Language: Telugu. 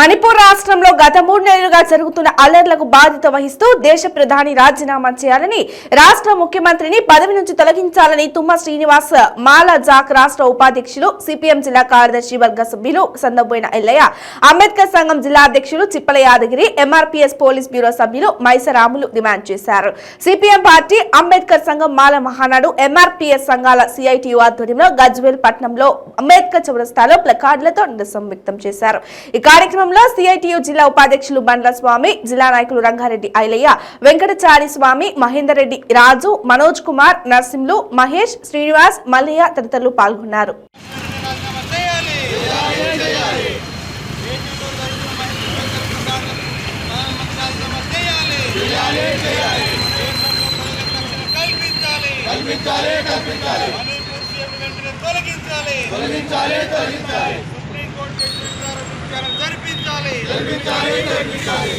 మణిపూర్ రాష్ట్రంలో గత 3 నెలలుగా జరుగుతున్న అల్లర్లకు బాధ్యత వహిస్తూ దేశ ప్రధాని రాజీనామా చేయాలని రాష్ట్ర ముఖ్యమంత్రిని పదవి నుంచి తొలగించాలని తుమ్మా శ్రీనివాస్ మాలా జాక్ రాష్ట్ర ఉపాధ్యక్షులు సిపిఎం జిల్లా కార్యదర్శి వర్గ సభ్యులు సందబోయిన ఎల్లయ్య అంబేద్కర్ సంఘం జిల్లా అధ్యక్షులు Chippala Yadagiri MRPS police bureau సభ్యులు మైసరాములు డిమాండ్ చేశారు. సిపిఎం పార్టీ అంబేద్కర్ సంఘం మాల మహానాడు ఎంఆర్పీఎస్ సంఘాల సిఐటియు ఆధ్వర్యంలో గజ్వేల్ పట్టణంలో అంబేద్కర్ చౌరస్తాలో ప్లకార్డులతో నిరసన వ్యక్తం చేశారు. ఈ కార్యక్రమంలో సిఐటియు జిల్లా ఉపాధ్యక్షులు బండ్ల స్వామి, జిల్లా నాయకులు రంగారెడ్డి ఐలయ్య, వెంకటచారి స్వామి, మహేందర్ రెడ్డి రాజు, మనోజ్ కుమార్, నర్సింలు, మహేష్, శ్రీనివాస్, మల్లయ్య తదితరులు పాల్గొన్నారు. జరిపించాలి.